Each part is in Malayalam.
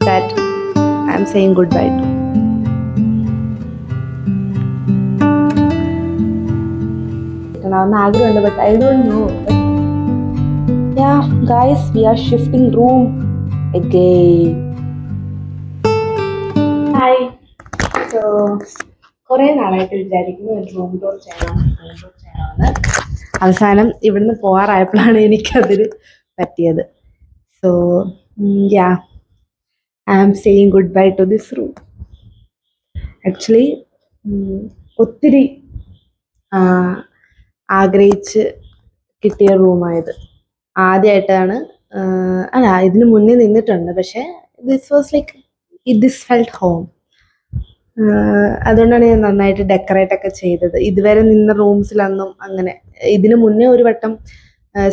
that I'm saying goodbye to. But I don't know. But yeah, guys, we are shifting room again. Hi. So, കുറേ നാളായിട്ട് വിചാരിക്കുന്നു ഒരു റൂം ടൂർ ചെയ്യണമെന്ന്. അവസാനം ഇവിടുന്ന് പോകാറായപ്പോഴാണ് എനിക്കതിന് പറ്റിയത്. So yeah, I am saying good bye to this room. Actually ഒത്തിരി ആഗ്രഹിച്ച് കിട്ടിയ റൂമായത്. ആദ്യമായിട്ടാണ്, അല്ല ഇതിന് മുന്നേ നിന്നിട്ടുണ്ട്, പക്ഷേ this was like this felt home. അതുകൊണ്ടാണ് ഞാൻ നന്നായിട്ട് ഡെക്കറേറ്റ് ഒക്കെ ചെയ്തത്. ഇതുവരെ നിന്ന റൂംസിലൊന്നും അങ്ങനെ, ഇതിന് മുന്നേ ഒരു വട്ടം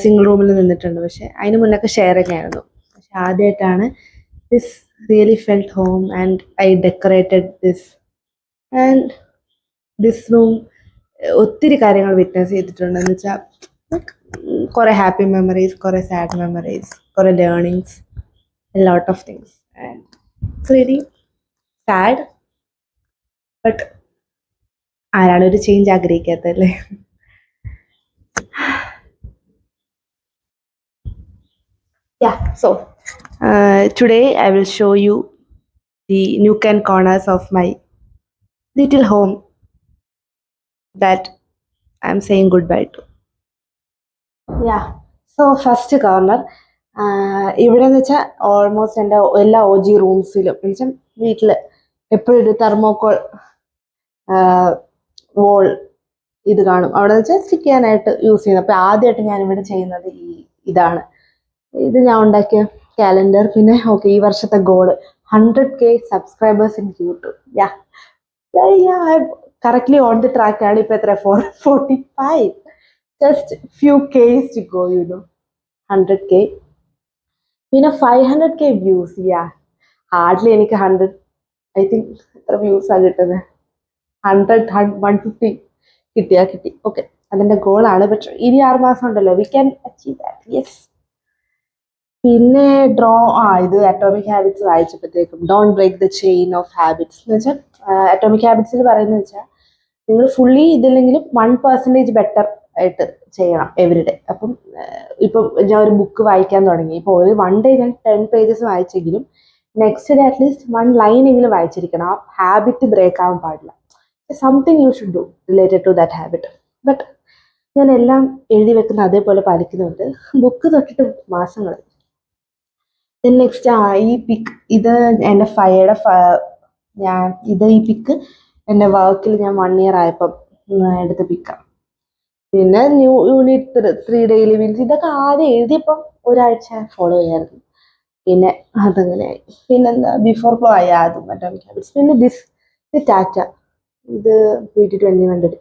സിംഗിൾ റൂമിൽ നിന്നിട്ടുണ്ട്, പക്ഷെ അതിന് മുന്നൊക്കെ ഷെയറിങ് ആയിരുന്നു. പക്ഷെ ആദ്യമായിട്ടാണ് this really felt home and I decorated this. And this room ഒത്തിരി കാര്യങ്ങൾ വിറ്റ്നസ് ചെയ്തിട്ടുണ്ട്. എന്ന് വെച്ചാൽ കുറേ ഹാപ്പി മെമ്മറീസ്, കുറേ സാഡ് മെമ്മറീസ്, കുറേ learnings, a lot of things. And it's really sad, but ആരാണ് ഒരു change ആഗ്രഹിക്കാത്തല്ലേ? Yeah, so today I will show you the nook and corners of my little home that I'm saying goodbye to. Yeah, so first corner, ഇവിടെ എന്ന് വെച്ചാൽ ഓൾമോസ്റ്റ് എൻ്റെ എല്ലാ OG റൂംസിലും എന്ന് വെച്ചാൽ വീട്ടിൽ എപ്പോഴും ഒരു തെർമോക്കോൾ വോൾ ഇത് കാണും. അവിടെ വെച്ചാൽ സ്റ്റിക്ക് ചെയ്യാനായിട്ട് യൂസ് ചെയ്യുന്നത്. അപ്പോൾ ആദ്യമായിട്ട് ഞാനിവിടെ ചെയ്യുന്നത് ഇതാണ്. ഇത് ഞാൻ ഉണ്ടാക്കിയ കാലണ്ടർ. പിന്നെ ഓക്കെ, ഈ വർഷത്തെ goal 100K subscribers in YouTube. Yeah, correctly on the track ആണ്. ഇപ്പോൾ എത്ര 45, just few Ks to go, you know. 100K, പിന്നെ 500K വ്യൂസ്. യാ, ഹാർഡ്ലി എനിക്ക് 100, ഐ തിങ്ക് എത്ര വ്യൂസാണ് കിട്ടുന്നത്, 100, 150 കിട്ടി. ഓക്കെ, അതിൻ്റെ ഗോളാണ്. ബട്ട് ഇനി 6 മാസം ഉണ്ടല്ലോ, we can achieve that. Yes. പിന്നെ ഇത് അറ്റോമിക് ഹാബിറ്റ്സ് വായിച്ചപ്പോഴത്തേക്കും, don't break the chain of habits എന്ന് വെച്ചാൽ അറ്റോമിക് ഹാബിറ്റ്സിൽ പറയുന്നത് വെച്ചാൽ നിങ്ങൾ ഫുള്ളി ഇതില്ലെങ്കിലും 1% ബെറ്റർ ആയിട്ട് ചെയ്യണം എവരിഡേ. അപ്പം ഇപ്പം ഞാൻ ഒരു ബുക്ക് വായിക്കാൻ തുടങ്ങി. ഇപ്പോൾ ഒരു 1 ഡേ ഞാൻ 10 പേജസ് വായിച്ചെങ്കിലും നെക്സ്റ്റ് ഡേ അറ്റ്ലീസ്റ്റ് 1 ലൈനെങ്കിലും വായിച്ചിരിക്കണം. ആ ഹാബിറ്റ് ബ്രേക്ക് ആവാൻ പാടില്ല. Something you should do related to that habit. But ഞാൻ എല്ലാം എഴുതി വെക്കുന്ന അതേപോലെ പാലിക്കുന്നുണ്ട്. ബുക്ക് തൊട്ടിട്ട് മാസങ്ങൾ. നെക്സ്റ്റ് ഈ പിക്ക്, ഇത് എൻ്റെ ഈ പിക്ക് എൻ്റെ വർക്കിൽ ഞാൻ 1 ഇയർ ആയപ്പം എടുത്ത പിക്കാണ്. പിന്നെ യൂണിറ്റ് 3 ഡെയിലി വീൽസ്, ഇതൊക്കെ ആദ്യം എഴുതിയപ്പം ഒരാഴ്ച ഫോളോ ചെയ്യായിരുന്നു. പിന്നെ അതങ്ങനെയായി. പിന്നെന്താ ബിഫോർ ഫ്ലോ ആയി അതും അറ്റോമിക് ഹാബിറ്റ്സ്. പിന്നെ ദിസ് ടാറ്റ, ഇത് PT2000.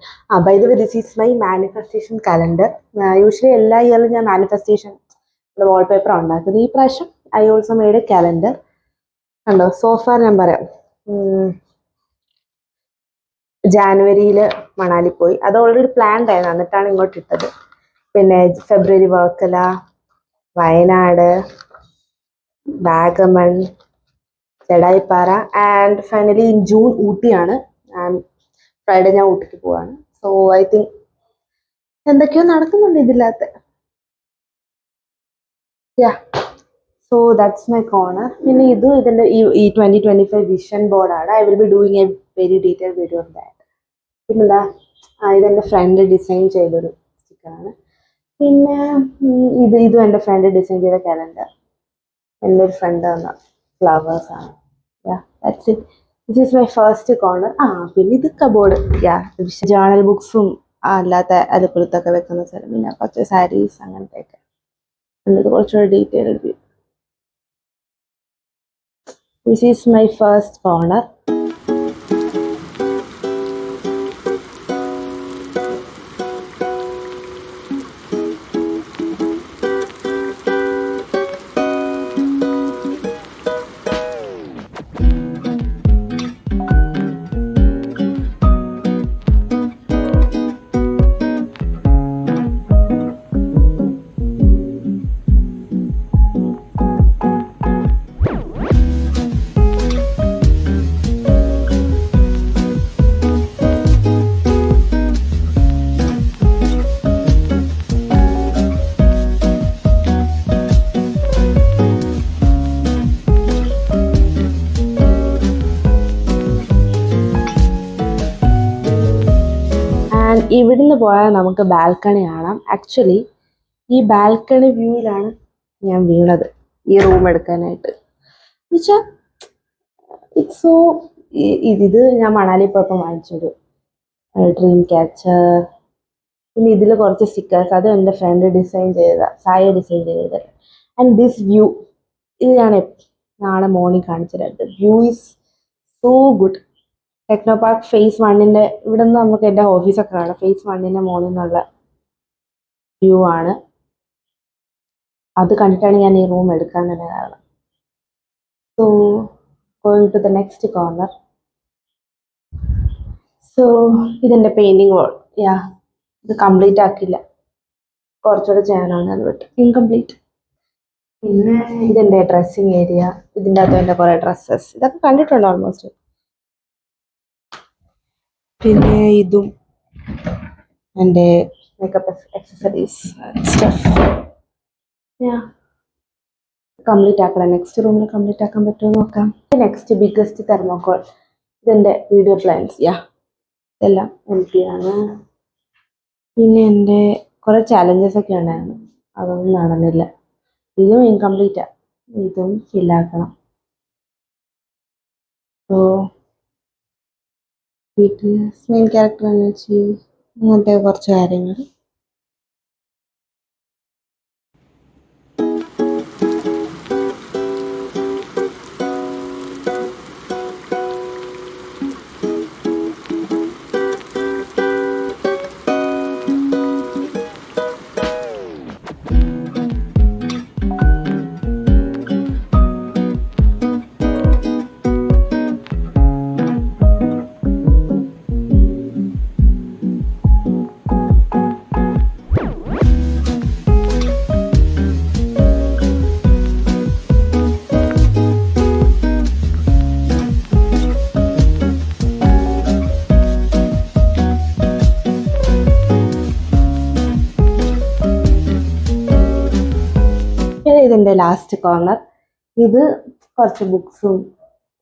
By the way, this is my manifestation calendar. Usually എല്ലാ ഇയറിലും ഞാൻ മാനിഫെസ്റ്റേഷൻ വാൾപേപ്പർ ഉണ്ടാക്കുന്നത്. ഈ പ്രാവശ്യം I also made a calendar. കണ്ടോ, സോഫാർ ഞാൻ പറയാം. ജാനുവരിയിൽ മണാലി പോയി, അത് ഓൾറെഡി പ്ലാൻഡ് ആയിരുന്നു, എന്നിട്ടാണ് ഇങ്ങോട്ട് ഇട്ടത്. പിന്നെ ഫെബ്രുവരി Varkala, Wayanad, Vagamon, Jatayupara, and finally in June ഊട്ടിയാണ്. ഫ്രൈഡേ ഞാൻ ഊട്ടിക്ക് പോവാണ്. സോ ഐ തിങ്ക് എന്തൊക്കെയോ നടക്കുന്നുണ്ട് ഇതില്ലാത്ത. Yeah, so that's my corner. പിന്നെ ഇതിൻ്റെ ഈ 2025 വിഷൻ ബോർഡാണ്. I will be doing a very detailed video of that. പിന്നെന്താ, ഇതെൻ്റെ ഫ്രണ്ട് ഡിസൈൻ ചെയ്തൊരു സ്റ്റിക്കറാണ്. പിന്നെ ഇതും എൻ്റെ ഫ്രണ്ട് ഡിസൈൻ ചെയ്ത കാലണ്ടർ. എൻ്റെ ഒരു ഫ്രണ്ട് തന്ന ഫ്ലവേഴ്സാണ്. Yeah, that's it. This is my first corner. പിന്നെ ഇത് കബോർഡ്. യാ, ജേണൽ ബുക്സും അല്ലാത്ത അതുപോലത്തൊക്കെ വെക്കുന്ന സ്ഥലം. പിന്നെ കുറച്ച് സാരീസ് അങ്ങനത്തെയൊക്കെ. എന്നിട്ട് കുറച്ചുകൂടി detailed view. This is my first corner. ഇവിടുന്ന് പോയാൽ നമുക്ക് ബാൽക്കണി കാണാം. ആക്ച്വലി ഈ ബാൽക്കണി വ്യൂവിലാണ് ഞാൻ വീണത് ഈ റൂം എടുക്കാനായിട്ട്. എന്നുവെച്ചാൽ ഇറ്റ്സ് സോ, ഇത് ഞാൻ മണാലി പോയപ്പോൾ വാങ്ങിച്ചൊരു ഡ്രീം ക്യാച്ചർ. പിന്നെ ഇതിൽ കുറച്ച് സ്റ്റിക്കേഴ്സ്, അത് എൻ്റെ ഫ്രണ്ട് ഡിസൈൻ ചെയ്തതാണ്, സായ ഡിസൈൻ ചെയ്തത്. ആൻഡ് ദിസ് വ്യൂ, ഇത് ഞാൻ നാളെ മോർണിംഗ് കാണിച്ചു തരാം. View is so good. Technopark phase 1-ൻ്റെ ഇവിടെ നിന്ന് നമുക്ക് എൻ്റെ ഓഫീസൊക്കെ കാണാം. ഫേസ് 1-ൻ്റെ മുകളിൽ നിന്നുള്ള വ്യൂ ആണ്. അത് കണ്ടിട്ടാണ് ഞാൻ ഈ റൂം എടുക്കാൻ തന്നെ കാരണം. So going to the next corner. So ഇതെൻ്റെ പെയിൻറ്റിങ് വാൾ. യാ, ഇത് കംപ്ലീറ്റ് ആക്കില്ല, കുറച്ചുകൂടെ ചെയ്യാനാണ്, അത് വിട്ട് ഇൻകംപ്ലീറ്റ്. പിന്നെ ഇതെൻ്റെ ഡ്രസ്സിങ് ഏരിയ. ഇതിൻ്റെ അകത്ത് എൻ്റെ കുറേ ഡ്രസ്സസ്, ഇതൊക്കെ കണ്ടിട്ടുണ്ട് ഓൾമോസ്റ്റ്. പിന്നെ ഇതും എൻ്റെ മേക്കപ്പ് എക്സസറീസ് സ്റ്റഫ്. കംപ്ലീറ്റ് ആക്കണം. നെക്സ്റ്റ് റൂമിൽ കംപ്ലീറ്റ് ആക്കാൻ പറ്റുമോ നോക്കാം. Next biggest thermocol. ഇതെൻ്റെ വീഡിയോ പ്ലാൻസ്. ഇതെല്ലാം എംപ്റ്റിയാണ്. പിന്നെ എൻ്റെ കുറേ ചാലഞ്ചസ് ഒക്കെ ഉണ്ടായിരുന്നു, അതൊന്നും നടന്നില്ല. ഇതും ഇൻകംപ്ലീറ്റാണ്, ഇതും ഫില്ലാക്കണം. So BTS main character energy, അങ്ങനത്തെ കുറച്ച് കാര്യങ്ങൾ. ഇതെൻ്റെ ലാസ്റ്റ് കോർണർ. ഇത് കുറച്ച് ബുക്സും,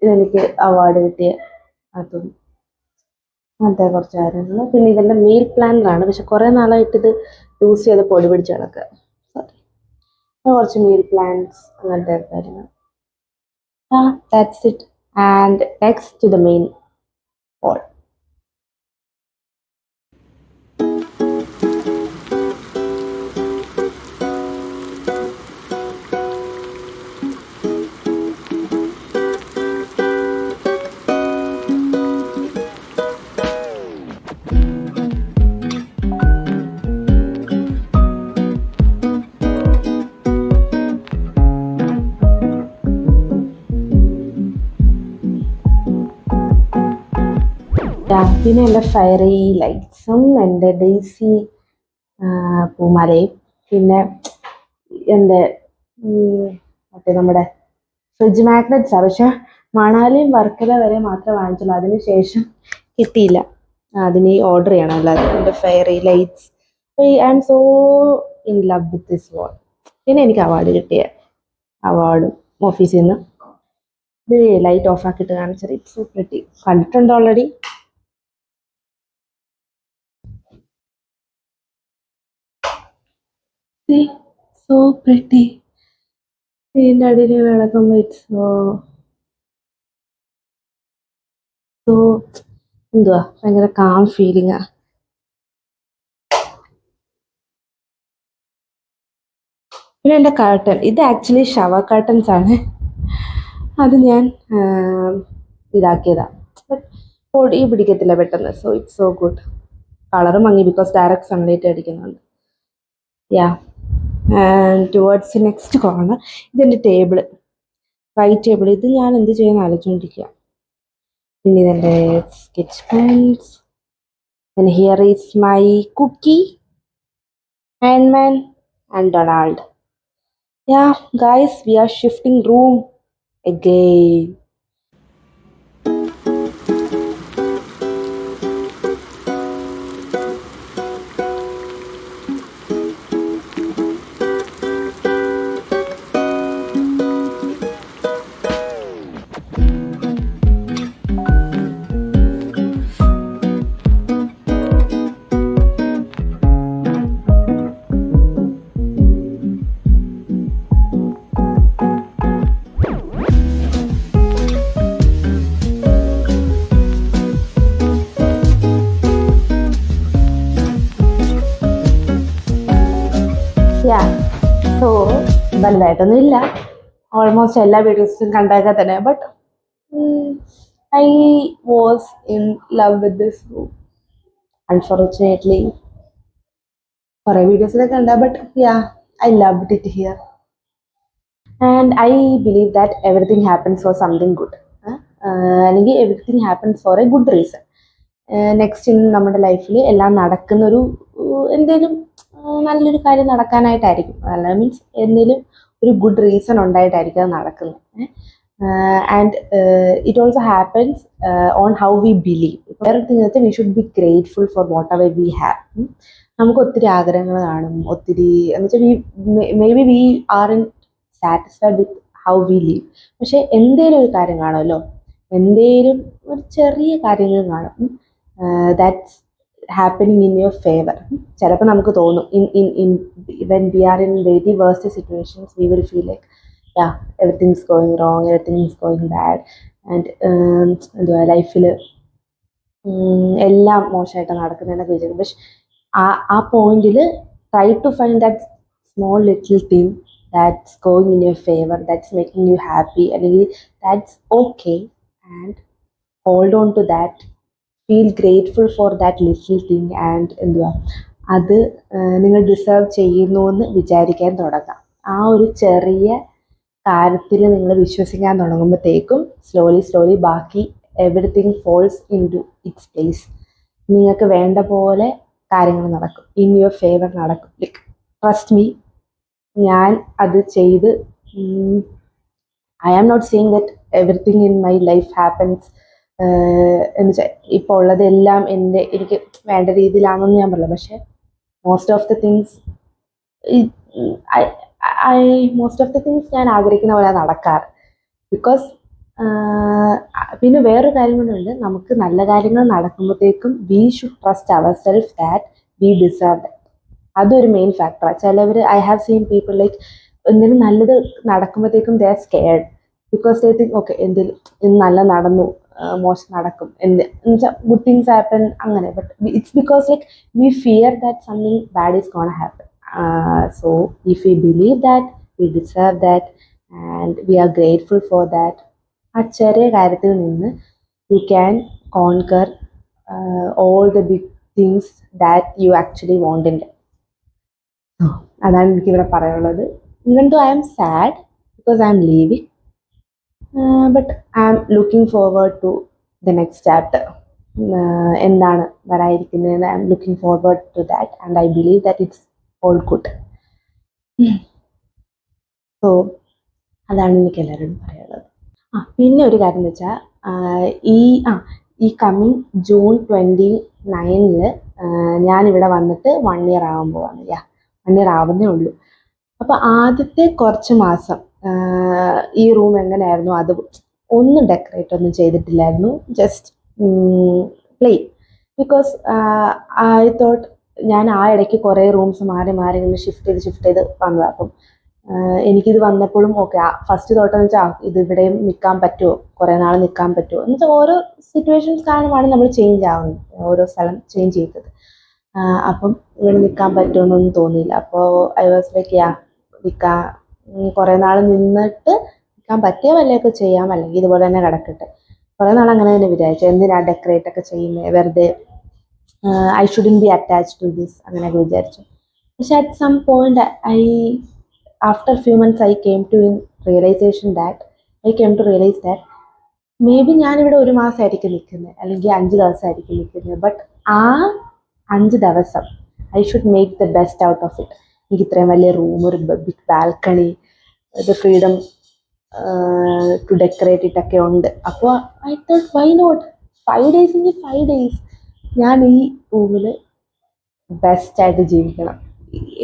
ഇതെനിക്ക് അവാർഡ് കിട്ടിയ അതും, അങ്ങനത്തെ കുറച്ച് കാര്യങ്ങൾ. പിന്നെ ഇതെൻ്റെ മീൽ പ്ലാനറാണ്, പക്ഷെ കുറേ നാളായിട്ട് ഇത് യൂസ് ചെയ്ത് പൊടി പിടിച്ച് കിടക്കുക. സോറി. കുറച്ച് മീൽ പ്ലാൻസ്, അങ്ങനത്തെ കാര്യങ്ങൾ. That's it. And next to the main hall. പിന്നെ എൻ്റെ ഫയറി ലൈറ്റ്സും, എൻ്റെ ഡെയ്സി പൂമാലയും, പിന്നെ എൻ്റെ മറ്റേ നമ്മുടെ ഫ്രിഡ്ജ് മാഗ്നറ്റ്സാണ്. പക്ഷെ മണാലിയും വർക്കല വരെ മാത്രമേ വാങ്ങിച്ചുള്ളൂ, അതിന് ശേഷം കിട്ടിയില്ല. അതിന് ഓർഡർ ചെയ്യണം. അല്ലാതെ എൻ്റെ fairy lights, I am so in love with this wall. പിന്നെ എനിക്ക് അവാർഡ് കിട്ടിയ അവാർഡും ഓഫീസിൽ നിന്ന്. ഇത് ലൈറ്റ് ഓഫ് ആക്കിയിട്ട് കാണിച്ചത്. It's so pretty. കണ്ടിട്ടുണ്ട് ഓൾറെഡി. So pretty. ഇതിൻ്റെ അടിയിൽ നടക്കുമ്പോൾ ഇറ്റ്സ് സോ എന്തുവാ, ഭയങ്കര കാം ഫീലിംഗാ. പിന്നെ എൻ്റെ കർട്ടൻ, ഇത് ആക്ച്വലി ഷവർ കർട്ടൻസ് ആണ്. അത് ഞാൻ ഇതാക്കിയതാണ്. പൊടി പിടിക്കത്തില്ല പെട്ടെന്ന്. So it's so good. Colour മങ്ങി, ബിക്കോസ് ഡയറക്റ്റ് സൺലൈറ്റ് അടിക്കുന്നുണ്ട്. And towards next corner. ഇതെൻ്റെ ടേബിള്, വൈറ്റ് ടേബിൾ. ഇത് ഞാൻ എന്ത് ചെയ്യുന്ന ആലോചിച്ചുകൊണ്ടിരിക്കുക. പിന്നെ ഇതെൻ്റെ sketch pens. And here is my cookie, ആൻഡ്മാൻ and Donald. Guys, we are shifting room again. വലുതായിട്ടൊന്നും ഇല്ല, ഓൾമോസ്റ്റ് എല്ലാ വീഡിയോസിലും കണ്ടൊക്കെ തന്നെ. But I was in love with this room. Unfortunately കുറേ വീഡിയോസിലൊക്കെ ഉണ്ട്, but yeah I loved it here. And I believe that everything happens for something good, അല്ലെങ്കിൽ everything happens for a good reason. Next നമ്മുടെ ലൈഫിൽ എല്ലാം നടക്കുന്നൊരു എന്തെങ്കിലും നല്ലൊരു കാര്യം നടക്കാനായിട്ടായിരിക്കും, അല്ല മീൻസ് എന്തെങ്കിലും ഒരു ഗുഡ് റീസൺ ഉണ്ടായിട്ടായിരിക്കും അത് നടക്കുന്നത്. And it also happens on how we believe. വേറെ വെച്ചാൽ we should be grateful for whatever we have. നമുക്ക് ഒത്തിരി ആഗ്രഹങ്ങൾ കാണും, ഒത്തിരി എന്ന് വെച്ചാൽ maybe we are in satisfied with how we live. പക്ഷെ എന്തേലും ഒരു കാര്യം കാണുമല്ലോ, എന്തേലും ഒരു ചെറിയ കാര്യങ്ങൾ കാണും that's happening in your favour. ചിലപ്പോൾ നമുക്ക് തോന്നും when we are in very worst situations we will feel like everything is going wrong, everything is going bad, and എന്തുവാ ലൈഫിൽ എല്ലാം മോശമായിട്ട് നടക്കുന്നതെന്നൊക്കെ വിചാരിക്കും. പക്ഷെ ആ പോയിന്റിൽ try to find that small little thing that's going in your favor, that's making you happy, അല്ലെങ്കിൽ that's okay, and hold on to that, feel grateful for that little thing, and എന്തുവാ അത് നിങ്ങൾ ഡിസേർവ് ചെയ്യുന്നു എന്ന് വിചാരിക്കാൻ തുടങ്ങാം. ആ ഒരു ചെറിയ കാര്യത്തിൽ നിങ്ങൾ വിശ്വസിക്കാൻ തുടങ്ങുമ്പോഴത്തേക്കും സ്ലോലി ബാക്കി everything falls into its place. നിങ്ങൾക്ക് വേണ്ട പോലെ കാര്യങ്ങൾ നടക്കും, ഇൻ യുവർ ഫേവർ നടക്കും. ലൈക്ക് ട്രസ്റ്റ് മീ, ഞാൻ അത് ചെയ്ത് I am not seeing that everything in my life happens എന്ന് വെച്ചാൽ ഇപ്പോൾ ഉള്ളതെല്ലാം എനിക്ക് വേണ്ട രീതിയിലാണെന്ന് ഞാൻ പറയില്ല. പക്ഷേ മോസ്റ്റ് ഓഫ് ദ തിങ്സ് ഞാൻ ആഗ്രഹിക്കുന്ന പോലെ നടക്കാറ്. ബിക്കോസ് പിന്നെ വേറൊരു കാര്യം കൂടെ, നമുക്ക് നല്ല കാര്യങ്ങൾ നടക്കുമ്പോഴത്തേക്കും we should trust our self that we deserve that. അതൊരു മെയിൻ ഫാക്ടറാണ്. ചിലവർ I have seen people like എന്തെങ്കിലും നല്ലത് നടക്കുമ്പോഴത്തേക്കും they are scared because they think okay എന്തെങ്കിലും ഇന്ന് നല്ല നടന്നു, മോശം നടക്കും, എന്നുവെച്ചാൽ ഗുഡ് തിങ്സ് ഹാപ്പൻ അങ്ങനെ. But it's because like we fear that something bad is gonna happen. So if we believe that we deserve that and we are grateful for that, ആ ചെറിയ കാര്യത്തിൽ നിന്ന് you can conquer all the big things that you actually want in life. അതാണ് എനിക്കിവിടെ പറയാനുള്ളത്. Even though I am sad because I am leaving, but I am looking forward to the next chapter. എന്താണ് വരാതിരിക്കുന്നത്, I am looking forward to that and I believe that it's all good. So അതാണ് എനിക്ക് എല്ലാവരോടും പറയാനുള്ളത്. പിന്നെ ഒരു കാര്യം എന്ന് വെച്ചാൽ ഈ കമ്മിങ് ജൂൺ 29 ഞാനിവിടെ വന്നിട്ട് 1 year ആവാൻ പോവാണ്. 1 year ആവുന്നേ ഉള്ളൂ. അപ്പോൾ ആദ്യത്തെ കുറച്ച് മാസം ഈ റൂം എങ്ങനെയായിരുന്നു, അത് ഒന്നും ഡെക്കറേറ്റ് ഒന്നും ചെയ്തിട്ടില്ലായിരുന്നു, just plain. Because I thought ഞാൻ ആ ഇടയ്ക്ക് കുറേ റൂംസ് മാറി ഇങ്ങനെ ഷിഫ്റ്റ് ചെയ്ത് വന്നത്. അപ്പം എനിക്കിത് വന്നപ്പോഴും ഓക്കെ ഫസ്റ്റ് തോട്ടെന്ന് വെച്ചാൽ ഇതിവിടെയും നിൽക്കാൻ പറ്റുമോ, കുറേ നാൾ നിൽക്കാൻ പറ്റുമോ എന്ന് വെച്ചാൽ ഓരോ സിറ്റുവേഷൻസ് കാണുമാണ് നമ്മൾ ചേഞ്ച് ആവുന്നത്, ഓരോ സ്ഥലം ചേഞ്ച് ചെയ്തത്. അപ്പം ഇവിടെ നിൽക്കാൻ പറ്റുമെന്നൊന്നും തോന്നിയില്ല. അപ്പോൾ ഐ വാസ് ലൈക്ക് നിൽക്കാൻ കുറേ നാൾ നിന്നിട്ട് നിൽക്കാൻ പറ്റിയ വല്ലതൊക്കെ ചെയ്യാം, അല്ലെങ്കിൽ ഇതുപോലെ തന്നെ കിടക്കട്ടെ. കുറേ നാൾ അങ്ങനെ തന്നെ വിചാരിച്ചു, എന്തിനാ ഡെക്കറേറ്റ് ഒക്കെ ചെയ്യുന്നത്, വെറുതെ I shouldn't be attached to this അങ്ങനെയൊക്കെ വിചാരിച്ചു. പക്ഷെ at some point after few months I came to realize that maybe ഞാനിവിടെ 1 മാസമായിരിക്കും നിൽക്കുന്നത്, അല്ലെങ്കിൽ 5 ദിവസമായിരിക്കും നിൽക്കുന്നത്. ബട്ട് ആ 5 ദിവസം I should make the best out of it. എനിക്ക് ഇത്രയും വലിയ റൂം, ഒരു big balcony, the freedom to decorate ഇട്ടൊക്കെ ഉണ്ട്. അപ്പോൾ I thought why not 5 days എങ്കിൽ 5 days ഞാൻ ഈ റൂമിൽ ബെസ്റ്റായിട്ട് ജീവിക്കണം.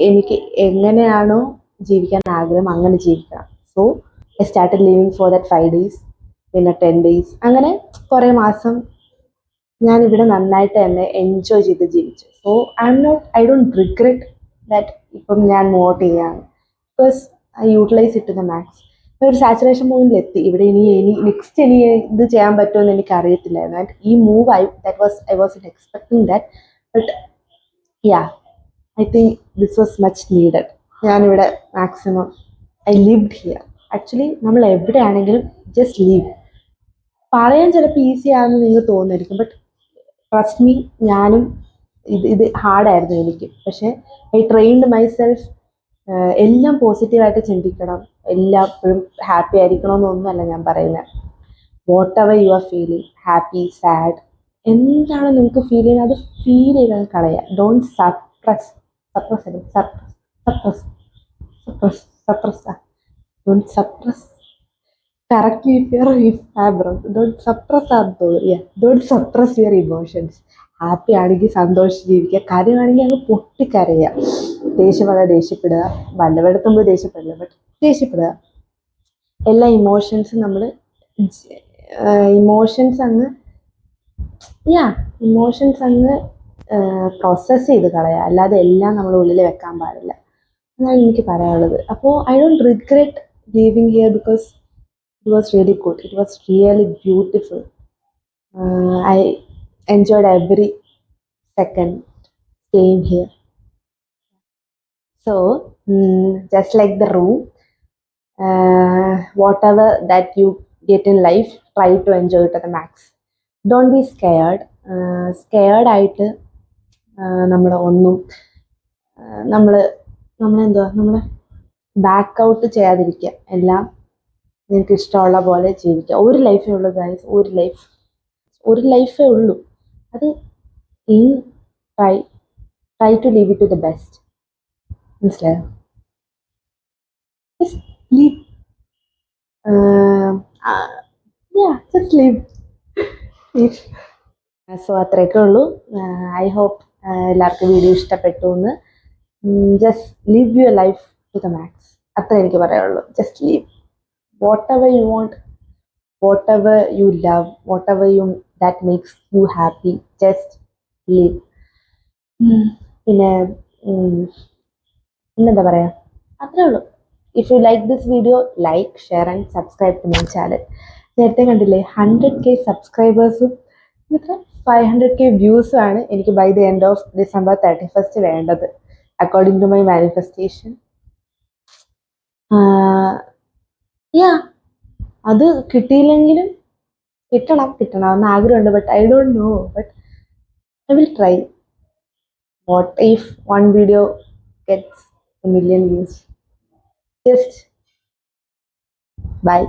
എനിക്ക് എങ്ങനെയാണോ ജീവിക്കാൻ ആഗ്രഹം അങ്ങനെ ജീവിക്കണം. So I started living for that 5 days, പിന്നെ 10 days, അങ്ങനെ കുറേ മാസം ഞാനിവിടെ നന്നായിട്ട് തന്നെ എൻജോയ് ചെയ്ത് ജീവിച്ചു. So I don't regret that ഇപ്പം ഞാൻ മൂവ് ചെയ്യാണ്. Because I utilise it to the max. ഒരു സാച്ചുറേഷൻ പോയിന്റിലെത്തി. ഇവിടെ ഇനി നെക്സ്റ്റ് ഇത് ചെയ്യാൻ പറ്റുമെന്ന് എനിക്ക് അറിയത്തില്ലായിരുന്നു. ആൻഡ് ഈ move I was expecting that. But I think this was much needed. ഞാനിവിടെ maximum I lived here. Actually നമ്മൾ എവിടെയാണെങ്കിലും ജസ്റ്റ് ലീവ്. പറയാൻ ചിലപ്പോൾ ഈസി ആണെന്ന് നിങ്ങൾക്ക് തോന്നുമായിരിക്കും, ബട്ട് ട്രസ്റ്റ് മീ, ഞാനും ഇത് ഹാർഡായിരുന്നു എനിക്ക്. പക്ഷേ ഐ ട്രെയിൻഡ് മൈസെൽഫ്. എല്ലാം പോസിറ്റീവായിട്ട് ചിന്തിക്കണം, എല്ലാപ്പോഴും ഹാപ്പി ആയിരിക്കണമെന്നൊന്നുമല്ല ഞാൻ പറയുന്നത്. What ever you are feeling, happy, sad, എന്താണ് നിങ്ങൾക്ക് ഫീൽ ചെയ്യുന്നത് അത് ഫീൽ ചെയ്താൽ കളയുക. Don't suppress. Don't suppress. Correct me if I'm wrong. Don't suppress your emotions. Happy ആണെങ്കിൽ സന്തോഷിച്ച് ജീവിക്കുക, കരയാണെങ്കിൽ അങ്ങ് പൊട്ടിക്കരയുക. ദേഷ്യപ്പെടുക, വല്ലവടത്തുമ്പോൾ ദേഷ്യപ്പെടില്ല, ബട്ട് ദേഷ്യപ്പെടുക. എല്ലാ ഇമോഷൻസും നമ്മൾ ഇമോഷൻസ് അങ്ങ് പ്രോസസ്സ് ചെയ്ത് കളയുക, അല്ലാതെ എല്ലാം നമ്മൾ ഉള്ളിൽ വെക്കാൻ പാടില്ല. അതാണ് എനിക്ക് പറയാനുള്ളത്. അപ്പോൾ I don't regret leaving here because it was really good. It was really beautiful. I enjoyed every second staying here. So, just like the room, whatever that you get in life, try to enjoy it at the max. Don't be scared. Scared ആയിട്ട് നമ്മൾ നമ്മളെന്തുവാ ബാക്ക് ഔട്ട് ചെയ്യാതിരിക്കുക. എല്ലാം നിങ്ങൾക്ക് ഇഷ്ടമുള്ള പോലെ ജീവിക്കുക. ഒരു ലൈഫേ ഉള്ളൂ ഗൈസ്, ഒരു ലൈഫേ ഉള്ളൂ. അത് try to live it to the best. മനസ്സിലായോ? Just live. Just live. So അത്രയൊക്കെ ഉള്ളൂ. ഐ ഹോപ്പ് എല്ലാവർക്കും വീഡിയോ ഇഷ്ടപ്പെട്ടു എന്ന്. Just live your life to the max. അത്ര എനിക്ക് പറയാനുള്ളൂ. Just live. Whatever you want, whatever you love, whatever that makes you happy, just live. പിന്നെ പിന്നെന്താ പറയാ, അത്രേ ഉള്ളൂ. If you like this video, like, share and subscribe to my channel. നേരത്തെ കണ്ടില്ലേ 100K സബ്സ്ക്രൈബേഴ്സും 500K വ്യൂസും ആണ് എനിക്ക് by the end of December 31st വേണ്ടത്, അക്കോർഡിംഗ് ടു മൈ മാനിഫെസ്റ്റേഷൻ. അത് കിട്ടിയില്ലെങ്കിലും കിട്ടണമെന്ന് ആഗ്രഹമുണ്ട്, but I don't know. But I will try. What if one video gets a million views? Just bye.